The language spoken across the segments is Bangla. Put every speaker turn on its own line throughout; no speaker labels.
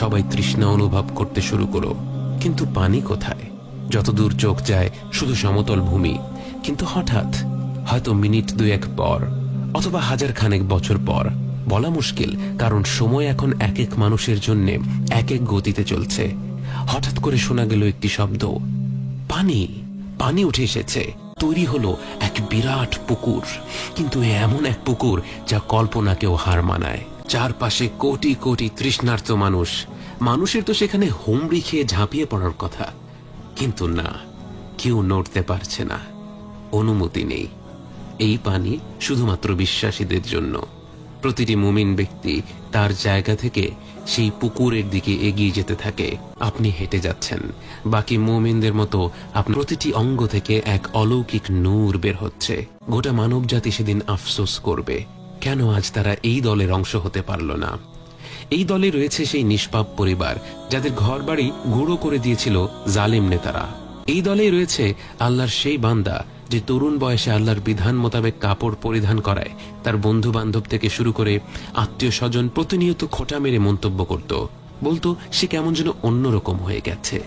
সবাই তৃষ্ণা অনুভব করতে শুরু করো, কিন্তু পানি কোথায়? যতদূর চোখ যায় শুধু সমতল ভূমি। কিন্তু হঠাৎ, হয়তো মিনিট দুয়েক পর অথবা হাজার খানেক বছর পর, বলা মুশকিল, কারণ সময় এখন এক এক মানুষের জন্য এক এক গতিতে চলছে, হঠাৎ করে শোনা গেল একটি শব্দ, পানি। পানি উঠে এসেছে। তৈরি হলো এক বিরাট পুকুর, কিন্তু এমন এক পুকুর যা কল্পনাকেও হার মানায়। চারপাশে কোটি কোটি তৃষ্ণার্ত মানুষ। মানুষের তো সেখানে হুমড়ি খেয়ে ঝাঁপিয়ে পড়ার কথা, কিন্তু না, কেউ নড়তে পারছে না, অনুমতি নেই। এই পানি শুধুমাত্র বিশ্বাসীদের জন্য। প্রতিটি মুমিন ব্যক্তি তার জায়গা থেকে সেই পুকুরের দিকে এগিয়ে যেতে থাকে। আপনি হেঁটে যাচ্ছেন, বাকি মুমিনদের মতো আপনার প্রতিটি অঙ্গ থেকে এক অলৌকিক নূর বের হচ্ছে। গোটা মানব জাতি সেদিন আফসোস করবে, কেন আজ তারা এই দলের অংশ হতে পারল না। এই দলে রয়েছে সেই নিষ্পাপ পরিবার যাদের ঘর বাড়ি গুঁড়ো করে দিয়েছিল জালিম নেতারা। এই দলেই রয়েছে আল্লাহর সেই বান্দা যে তরুণ বয়সে আল্লাহর বিধান মোতাবেক কাপড় পরিধান করায় তার বন্ধু বান্ধব থেকে শুরু করে আত্মীয় স্বজন প্রতিনিয়ত খোঁটা মেরে মন্তব্য করত, বলতো সে কেমন যেন অন্যরকম হয়ে গেছে।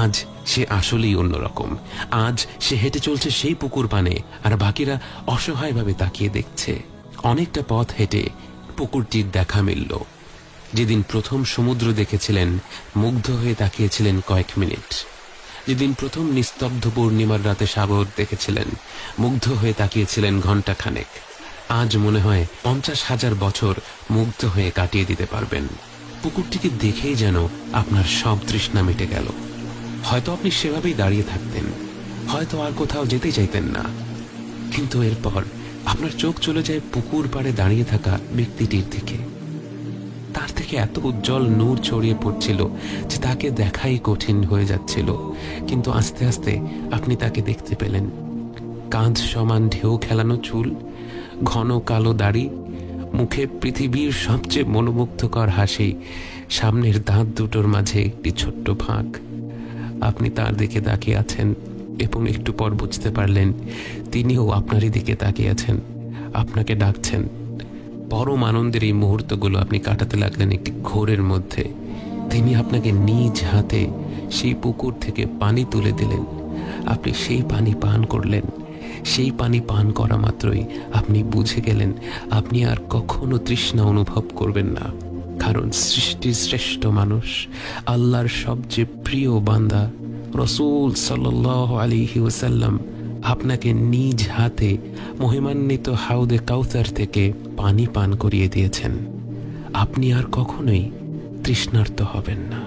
আজ সে আসলেই অন্যরকম। আজ সে হেঁটে চলছে সেই পুকুর পানে, আর বাকিরা অসহায়ভাবে তাকিয়ে দেখছে। অনেকটা পথ হেঁটে পুকুরটির দেখা মিলল। যেদিন প্রথম সমুদ্র দেখেছিলেন, মুগ্ধ হয়ে তাকিয়েছিলেন কয়েক মিনিট। যেদিন প্রথম নিস্তব্ধ পূর্ণিমার রাতে সাগর দেখেছিলেন, মুগ্ধ হয়ে তাকিয়েছিলেন ঘন্টা খানেক। আজ মনে হয় 50,000 বছর মুগ্ধ হয়ে কাটিয়ে দিতে পারবেন। পুকুরটিকে দেখেই যেন আপনার সব তৃষ্ণা মিটে গেল। হয়তো আপনি সেভাবেই দাঁড়িয়ে থাকতেন, হয়তো আর কোথাও যেতে চাইতেন না, কিন্তু এরপর আপনার চোখ চলে যায় পুকুর পাড়ে দাঁড়িয়ে থাকা ব্যক্তিটির দিকে। তার থেকে এত উজ্জ্বল নূর ছড়িয়ে পড়ছিল যে তাকে দেখাই কঠিন হয়ে যাচ্ছিল, কিন্তু আস্তে আস্তে আপনি তাকে দেখতে পেলেন। কাঁধ সমান ঢেউ খেলানো চুল, ঘন কালো দাড়ি, মুখে পৃথিবীর সবচেয়ে মনোমুগ্ধকর হাসি, সামনের দাঁত দুটোর মাঝে একটি ছোট্ট ফাঁক। আপনি তার দিকে তাকিয়ে আছেন এবং একটু পর বুঝতে পারলেন তিনিও আপনারই দিকে তাকিয়ে আছেন, আপনাকে ডাকছেন। পরম আনন্দের এই মুহূর্তগুলো আপনি কাটাতে লাগলেন একটি ঘোরের মধ্যে। তিনি আপনাকে নিজ হাতে সেই পুকুর থেকে পানি তুলে দিলেন। আপনি সেই পানি পান করলেন। সেই পানি পান করা মাত্রই আপনি বুঝে গেলেন আপনি আর কখনো তৃষ্ণা অনুভব করবেন না, কারণ সৃষ্টির শ্রেষ্ঠ মানুষ, আল্লাহর সবচেয়ে প্রিয় বান্দা রাসূল সাল্লাল্লাহু আলাইহি ওয়াসাল্লাম আপনাকে নিজ হাতে মহিমান্বিত হাউদে কাউসার থেকে পানি পান করিয়ে দিয়েছেন। আপনি আর কখনোই তৃষ্ণার্ত হবেন না।